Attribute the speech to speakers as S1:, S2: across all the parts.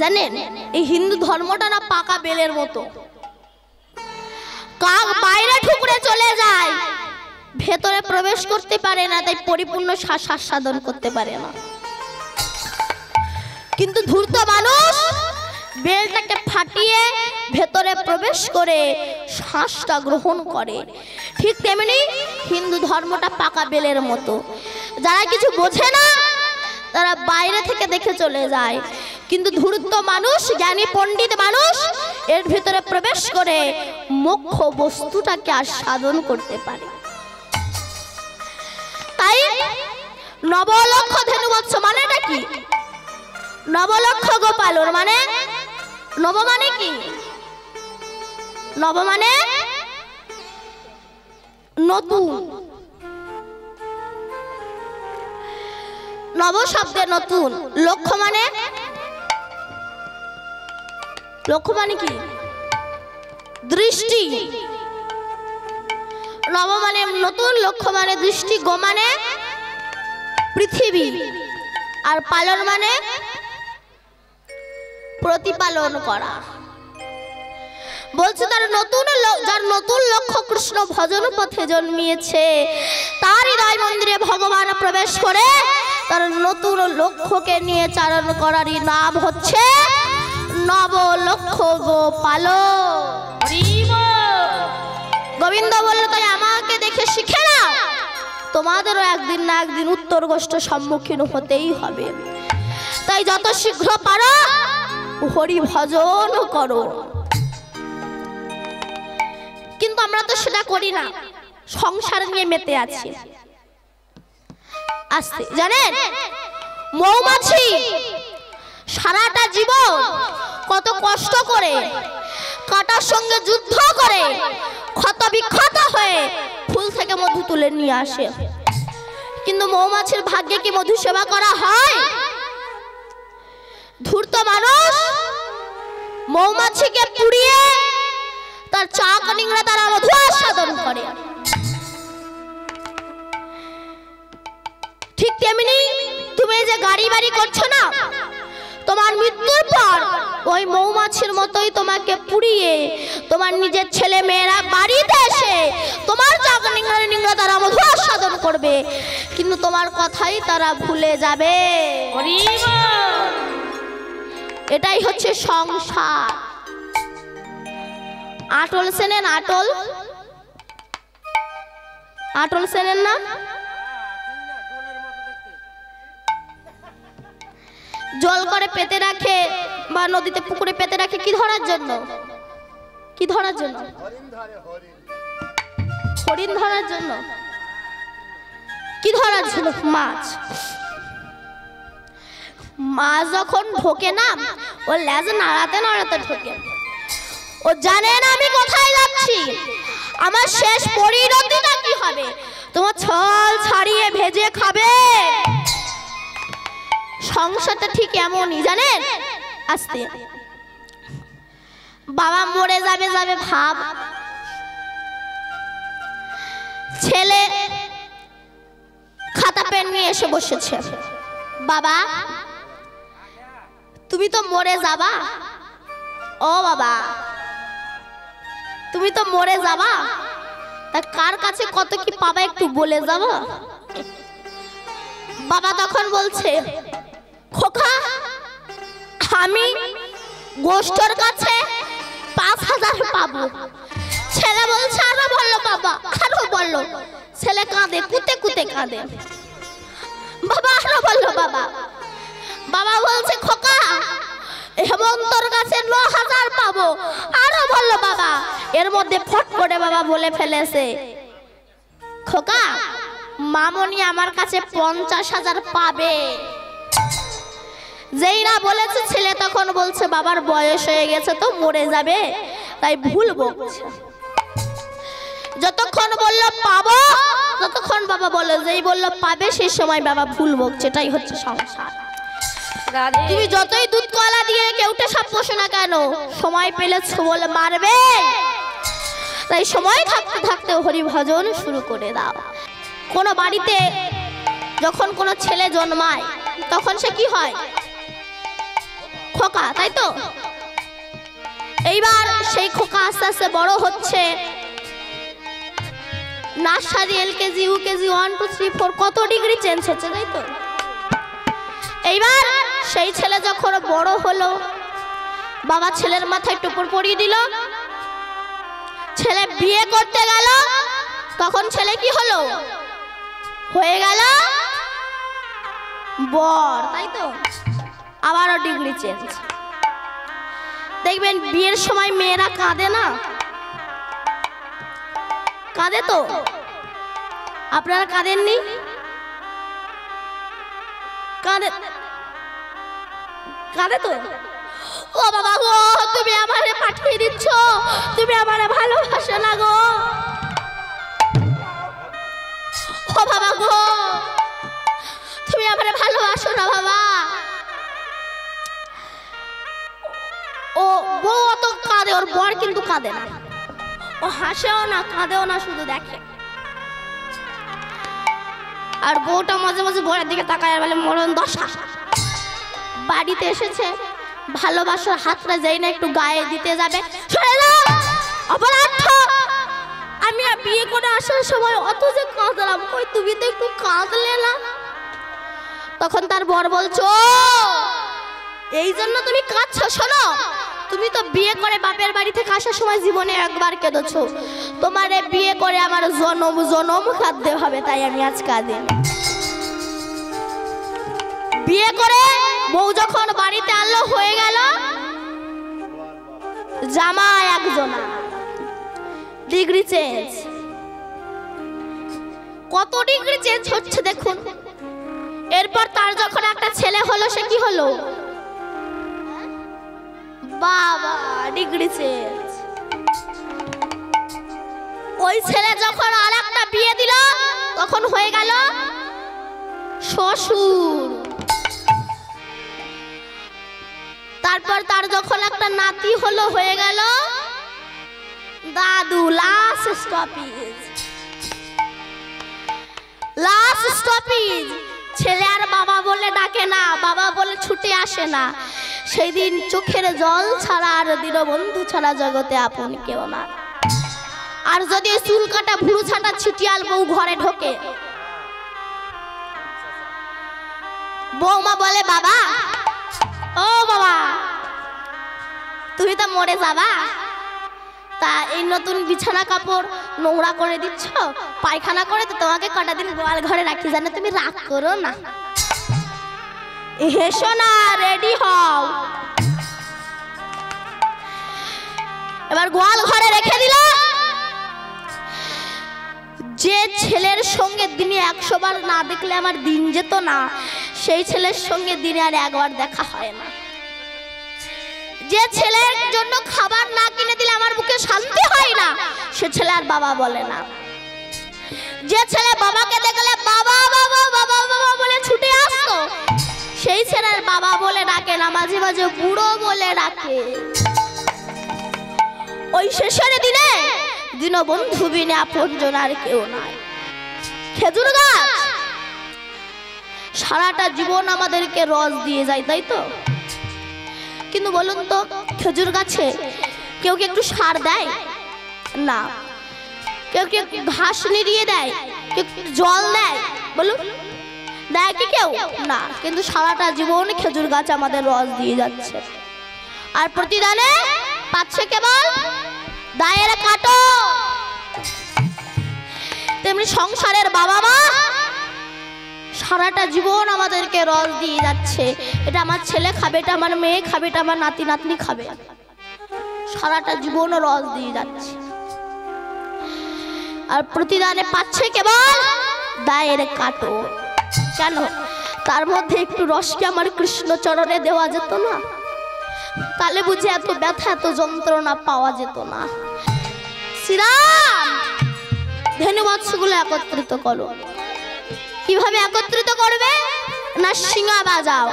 S1: জানেন এই হিন্দু ধর্মটা না পাকা বেলের মতো, কাক বাইরে ঠুকরে চলে যায়, ভেতরে প্রবেশ করতে পারে না, তাই পরিপূর্ণ সাধন করতে পারে না। কিন্তু ধূর্ত মানুষ বেলটাকে ফাটিয়ে ভেতরে প্রবেশ করে শ্বাসটা গ্রহণ করে। ঠিক তেমনি হিন্দু ধর্মটা পাকা বেলের মতো, যারা কিছু বোঝে না তারা বাইরে থেকে দেখে চলে যায়, কিন্তু ধূর্ত মানুষ, জ্ঞানী পণ্ডিত মানুষ এর ভিতরে প্রবেশ করে মুখ্য বস্তুটাকে আস্বাদন করতে পারে। তাই নবলক্ষ ধেনুবৎস মানেটা কি? নবলক্ষ গোপালন মানে, নব মানে কি? নব মানে নতুন, নব শব্দে নতুন। লক্ষ মানে, লক্ষ মানে কি? দৃষ্টি। নব মানে নতুন, লক্ষ মানে দৃষ্টি, গো মানে পৃথিবী, আর পালন মানে প্রতিপালন করা। বলছে তার নতুন, যার নতুন লক্ষ্য কৃষ্ণ ভজন পথে জন্মিয়েছে, তার হৃদয় মন্দিরে ভগবান প্রবেশ করে তার নতুন লক্ষ্যকে নিয়ে চারণ করারই নাম হচ্ছে নবলক্ষ গোপাল। গোবিন্দ বলল তাই আমাকে দেখে শিখে না, তোমাদেরও একদিন না একদিন উত্তর গোষ্ঠ সম্মুখীন হতেই হবে। তাই যত শীঘ্র পারো হরি ভজন করো। কিন্তু আমরা তো সেটা করি না, সংসার নিয়ে মেতে আছি। আস্তে জানেন মৌমাছি সারাটা জীবন কত কষ্ট করে কাঁটার সঙ্গে যুদ্ধ করে ক্ষত বিক্ষত হয়ে ফুল থেকে মধু তুলে নিয়ে আসে, কিন্তু মৌমাছির ভাগ্যে কি মধু সেবা করা হয়? ধূর্ত মানুষ মৌমাছিকে পুড়িয়ে তার চাক নিংড়ে তারা মধু আস্বাদন করে। ঠিক তেমনি তুমি যে গাড়ি বাড়ি করছো না, তোমার মৃত্যুর পর ওই মৌমাছির মতোই তোমাকে পুড়িয়ে তোমার নিজের ছেলে মেয়েরা বাড়িতে এসে তোমার চাক নিংড়ে নিংড়ে তারা মধু আস্বাদন করবে, কিন্তু তোমার কথাই তারা ভুলে যাবে। এটাই হচ্ছে সংসার। আটল সেনেন, আটল, আটল সেনেন না? জল করে পেতে রাখে বা নদীতে পুকুরে পেতে রাখে কি ধরার জন্য? কি ধরার জন্য? হরিণ ধরার জন্য। কি ধরার জন্য? মাছ। মাছ যখন ঢোকে না, ও লেজ নাড়াতে নাড়াতে ঢোকে। ও জানে না আমি কোথায় যাচ্ছি, আমার শেষ পরিণতিটা কি হবে। তোমার ছল ছাড়িয়ে ভেজে খাবে। সংসারটা ঠিক এমনই জানেন। আস্তে বাবা মরে যাবে যাবে ভাব, ছেলে খাতা পেন নিয়ে এসে বসেছে, বাবা তুমি তো মরে যাবা। ও বাবা তুমি তো মরে যাবা, তা কার কাছে কত কি পাবা একটু বলে যাবো। বাবা তখন বলছে খোকা আমি গোষ্ঠর কাছে ৫,০০০ পাবো। ছেলে বলছে আরো বললো বাবা, আরো বললো। ছেলে কাঁদে, কুতে কুতে কাঁদে। বাবা আরো বললো বাবা। বাবা বলছে খোকা হেমন্তর কাছে ৯,০০০ পাবো। আরো বললো বাবা। এর মধ্যে ফট করে বাবা বলে ফেলেছে খোকা মামনি আমার কাছে ৫০,০০০ পাবে। যেই না বলেছে ছেলে তখন বলছে বাবার বয়স হয়ে গেছে তো মরে যাবে, তাই ভুল বকছে। যতক্ষণ বললো পাবো ততক্ষণ বাবা বলে, যেই বললো পাবে সেই সময় বাবা ভুল বকছে। এটাই হচ্ছে সংসার। তুমি যতই দুধ কলা দিয়ে কেউটে সাপ পোষো না কেন, সময় পেলে বলে মারবে। তাই সময় থাকতে থাকতে হরি ভজন শুরু করে দাও। কোনো বাড়িতে যখন কোনো ছেলে জন্মায় তখন সে কি হয়? খোকা, তাই তো? এইবার সেই খোকা আস্তে আস্তে বড় হচ্ছে, নার্সারি, এলকেজি, ইউকেজি, 1 2 3 4 কত ডিগ্রি চেঞ্জ হচ্ছে, তাই তো? এইবার সেই ছেলে যখন বড় হলো, বাবা ছেলের মাথায় টুপুর পরিয়ে দিল, ছেলে বিয়ে করতে গেল, তখন ছেলে কি হলো? হয়ে গেল বর, তাই তো? আবারও ডিগ্রি চেঞ্জ। দেখবেন বিয়ের সময় মেয়েরা কাঁদে না? কাঁদে তো? আপনারা কাঁদেননি? কাঁদে, কাঁদে তো? ও বাবা গো, তুমি আমারে পাঠিয়ে দিচ্ছ, তুমি আমারে ভালোবাসো না গো। ও বাবা গো, তুমি আমারে ভালোবাসো না বাবা। ও বউ অত কাঁদে, ওর বর কিন্তু কাঁদে না। ও হাসেও না, কাঁদেও না, শুধু দেখে। আর বউটা মাঝে মাঝে বরের দিকে তাকায় আর বলে, মরণ দশা। বাড়িতে এসেছে, ভালোবাসার হাতটা যাই না একটু গায়ে দিতে যাবে, অপরাধ। আমি বিয়ে করে আসার সময় অত যে কাঁদলাম, কই তুমি তো একটু কাঁদলে না? তখন তার বর বলছো, এই জন্য তুমি কাঁদছো? শোনো, তুমি তো বিয়ে করে বাপের বাড়ি থেকে আসার সময় জীবনে একবার কেঁদেছো, তোমারে বিয়ে করে আমার জনম জনম কাঁদতে হবে, তাই আমি আজ কাঁদি। বিয়ে করে বউ যখন বাড়িতে আনলো, হয়ে গেল জামাই একজনা, ডিগ্রি চেঞ্জ। কত ডিগ্রি চেঞ্জ হচ্ছে দেখুন। এরপর তার যখন একটা ছেলে হলো, সে কি হলো? বাবা, ডিগ্রি চেঞ্জ। ওই ছেলে যখন আর একটা বিয়ে দিল, তখন হয়ে গেল শ্বশুর। তারপর তার যখন একটা নাতি হলো, হয়ে গেল দাদু। Last stoppage, last stoppage. ছেলে আর বাবা বলে ডাকে না, বাবা বলে ছুটে আসে না। সেই দিন চোখের জল ছাড়া আর দীনবন্ধু ছাড়া জগতে আপন কেউ না। আর যদি চুল কাটা ভুরু ছাটা ছিটিয়াল বউ ঘরে ঢোকে, বৌমা বলে, বাবা, ও বাবা, তুমি তো মরে যাবা, তা এই নতুন বিছানা কাপড় নোংরা করে দিচ্ছ, পায়খানা করে, তো তোমাকে কটা দিন গোয়াল ঘরে রাখি, জানো? তুমি রাগ করো না, হেসো না, রেডি হও। এবার গোয়াল ঘরে রেখে দিল। যে ছেলের সঙ্গে দিনে 100 বার না দেখলে আমার দিন যেত না, সেই ছেলের সঙ্গে দিনে আর একবার দেখা হয় না। যে ছেলের জন্য খাবার না কিনে দিলে আমার বুকে শান্তি হয় না, সে ছেলে আর বাবা বলে না। যে ছেলে বাবাকে দেখলে বাবা বাবা বাবা বাবা বলে ছুটে আসতো, সেই ছেলে আর বাবা বলে ডাকে না, মাঝে মাঝে বুড়ো বলে ডাকে। ওই শেষের দিনে দীনবন্ধু বিনে আপনজন আর কেউ নাই। খেজুর গাছ সারাটা জীবন আমাদেরকে রস দিয়ে যায়, তাই তো? কিন্তু বলুন তো, খেজুর গাছে কেউ কি একটু সার দেয়? না। কেউ কি ঘাস নিড়িয়ে দেয়? কেউ জল দেয়? বলুন, দেয় কি কেউ? না। কিন্তু সারাটা জীবন খেজুর গাছ আমাদের রস দিয়ে যাচ্ছে, আর প্রতিদানে পাচ্ছে কেবল দায়ের কাটো। তেমনি সংসারের বাবা মা সারাটা জীবন আমাদেরকে রস দিয়ে যাচ্ছে, এটা আমার ছেলে খাবে, এটা আমার মেয়ে খাবে, এটা আমার নাতি নাতনি খাবে, সারাটা জীবন রস দিয়ে যাচ্ছে, আর প্রতিদানে পাচ্ছে কেবল দায়ের কাটো। কেন? তার মধ্যে একটু রস কি আমার কৃষ্ণ চরণে দেওয়া যেত না? তাহলে বুঝে এত ব্যথা, এত যন্ত্রণা পাওয়া যেত না। শ্রীরাম, ধেনুবৎসগুলো একত্রিত করো। কিভাবে একত্রিত করবে? না, শিঙা বাজাও।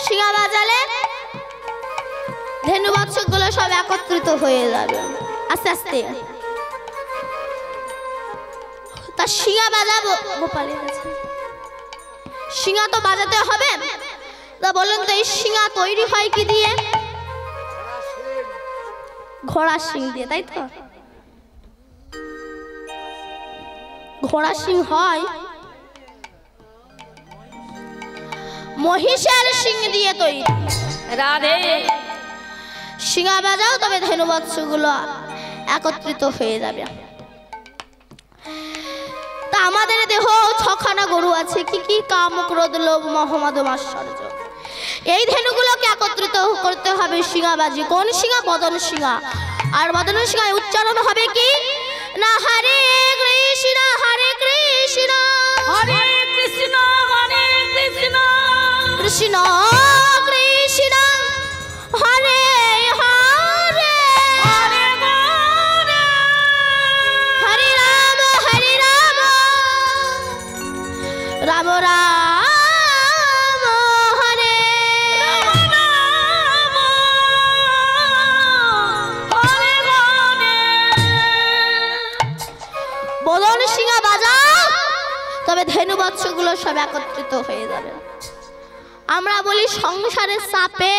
S1: শিঙা বাজালে ধেনুবৎসগুলো সব একত্রিত হয়ে যাবে আস্তে আস্তে। তা শিঙা বাজাবো, গোপালের কাছে শিঙা তো বাজাতে হবে। তা বলেন তো এই শিঙা তৈরি হয় কি দিয়ে? ঘোড়ার শিং দিয়ে, তাই তো? ঘোড়ার শিং হয় মহিষের শিং দিয়ে তৈরি।
S2: রাধে
S1: শিঙা বাজাও, তবে ধেনুবৎসগুলো একত্রিত হয়ে যাবে। তা আমাদের দেহ ছখানা গরু আছে, কি কি? কাম, ক্রোধ, লোভ, মোহ, মদ, মাৎসর্য। এই ধেনুগুলোকে একত্রিত করতে হবে শিঙা বাজি। কোন শিঙা? বদন শিঙা। আর বদন শিঙায় উচ্চারণ হবে কি না? হরে কৃষ্ণ হরে কৃষ্ণ
S2: হরে কৃষ্ণ হরে কৃষ্ণ
S1: কৃষ্ণ কৃষ্ণ হরে হরে
S2: হরে হরে
S1: হরে রাম রাম রাম হরে
S2: হরে হরে।
S1: বদন শিঙা বাজা, তবে ধেনুবৎসগুলো সব একত্রিত হয়ে যাবে। আমরা বলি সংসারের চাপে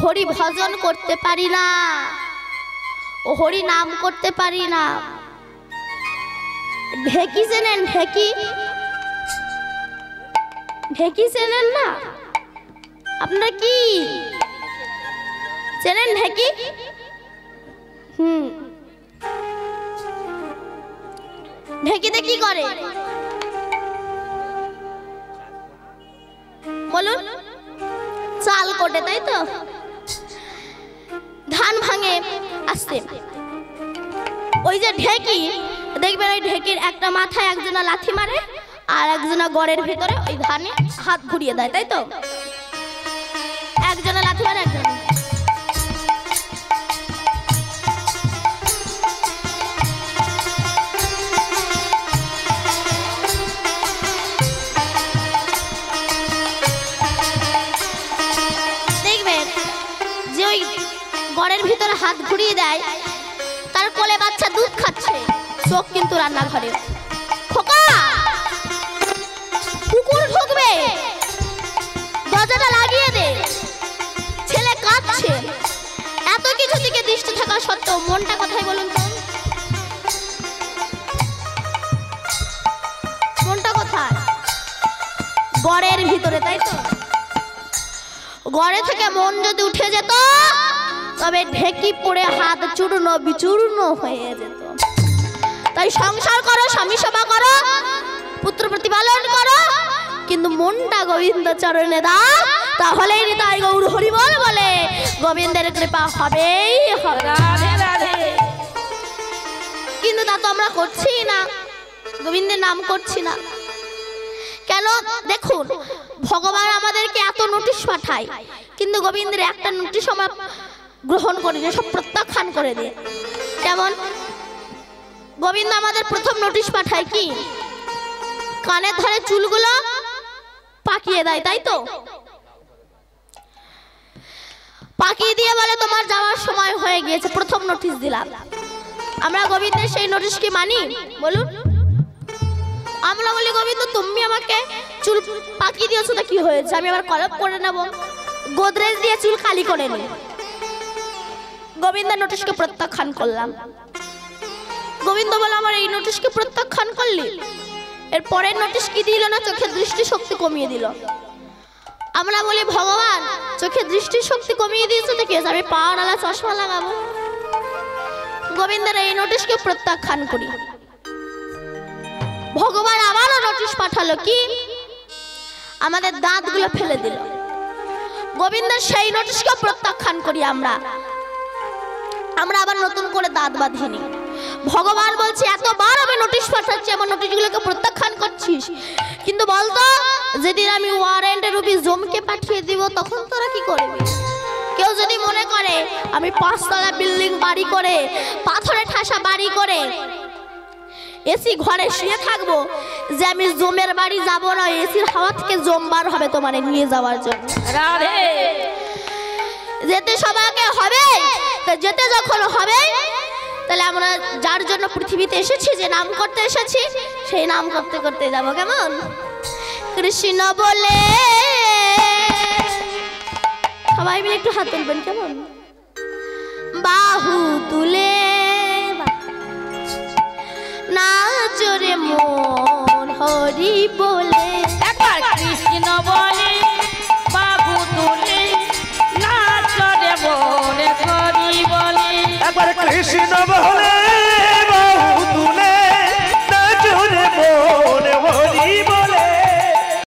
S1: হরি ভজন করতে পারি না, হরি নাম করতে পারি না। ঢেকি চেনেন? ঢেকি ঢেকি চেনেন না? আপনারা কি চেনেন ঢেকি? ঢেকিতে কি করে বলুন? চাল কোটে, তাই তো? ধান ভাঙে আসতে। ওই যে ঢেকি, দেখবেন ওই ঢেকির একটা মাথায় একজনা লাথি মারে আর একজনা গড়ের ভিতরে ওই ধানে হাত ঘুরিয়ে দেয়, তাই তো? একজনা লাথি মারে, একজনা। গড়ের ভিতরে হাত ঘুরিয়ে দেয়, তার কোলে বাচ্চা দুধ খাচ্ছে, চোখ কিন্তু রান্নাঘরে। খোকা, কুকুর ঢুকবে, দরজাটা লাগিয়ে দে। ছেলে কাঁদছে। এত কিছু দিকে দৃষ্টি থাকা সত্ত্বেও মনটা কোথায় বলুন তো? মনটা কোথায়? গড়ের ভিতরে, তাই তো? গড়ে থেকে মন যদি উঠে যেত, তবে ঢেকি পড়ে হাত চূর্ণ বিচূর্ণ হয়ে যেত। তাই সংসার করো, স্বামী সেবা করো, পুত্র প্রতিপালন করো, কিন্তু মনটা গোবিন্দ চরণে দাও, তাহলেই নিতাই গৌর হরি বল বলে গোবিন্দের কৃপা হবেই হবে।
S2: রাধে রাধে।
S1: কিন্তু তা তো আমরা করছি না, গোবিন্দের নাম করছি না। কেন? দেখুন, ভগবান আমাদেরকে এত নোটিশ পাঠায়, কিন্তু গোবিন্দের একটা নোটিশ আমরা গ্রহণ করে দিয়ে সব প্রত্যাখ্যান করে দিয়ে। যেমন গোবিন্দ আমাদের প্রথম নোটিশ পাঠায় কি? কানের ধারে চুলগুলো পাকিয়ে দেয়, তাই তো? পাকিয়ে দিয়ে বলে তোমার যাওয়ার সময় হয়ে গিয়েছে, প্রথম নোটিশ দিলাম। আমরা গোবিন্দের সেই নোটিশ কি মানি বলুন? আমরা বলি গোবিন্দ তুমি আমাকে চুল পাকিয়ে দিয়েছো, তো কি হয়েছে? আমি আবার কলপ করে নেব, গোদরেজ দিয়ে চুল কালি করে নেব। গোবিন্দের নোটিশকে প্রত্যাখ্যান করলাম। গোবিন্দ বলে আমার এই নোটিশকে প্রত্যাখ্যান করলি, এর পরের নোটিশ কি দিল না? চোখের দৃষ্টি শক্তি কমিয়ে দিল। আমরা বলি ভগবান চোখের দৃষ্টি শক্তি কমিয়ে দিয়েছে, তো কি হয়েছে? আমি পাওয়ার আলা চশমা লাগাবো। গোবিন্দের এই নোটিশকে প্রত্যাখ্যান করি। ভগবান আবারও নোটিশ পাঠালো কি? আমাদের দাঁতগুলো ফেলে দিল। গোবিন্দের সেই নোটিশকে প্রত্যাখ্যান করি আমরা আবার নতুন করে দাঁত বাঁধিনি। ভগবান বলছে এতবার আমি নোটিশ পাঠাচ্ছি, আমার নোটিশগুলোকে প্রত্যাখ্যান করছিস, কিন্তু বলতো যেদিন আমি ওয়ারেন্ট রূপী জমকে পাঠিয়ে দিব তখন তোরা কি করবি? কেউ যদি মনে করে আমি 5 তলা বিল্ডিং বাড়ি করে, পাথরে ঠাসা বাড়ি করে এসি ঘরে শুয়ে থাকবো, যে আমি জমের বাড়ি যাব না, এসির হাওয়া থেকে জম বার হবে তোমারে নিয়ে যাওয়ার জন্য।
S2: রাধে।
S1: যেতে সবাইকে হবে, তো যেতে যখন হবে, তাহলে আমরা যার জন্য পৃথিবীতে এসেছি, যে নাম করতে এসেছি, সেই নাম করতে করতে যাব। কেমন? কৃষ্ণ বলে সবাই মিলে একটু হাত তুলবেন কেমন? বাহু তুলে নাচরে মন হরি বলে।
S2: একবার কৃষ্ণ বলে বাবু তুলে নাচরে বলে হরি বলে।
S3: একবার কৃষ্ণ বলে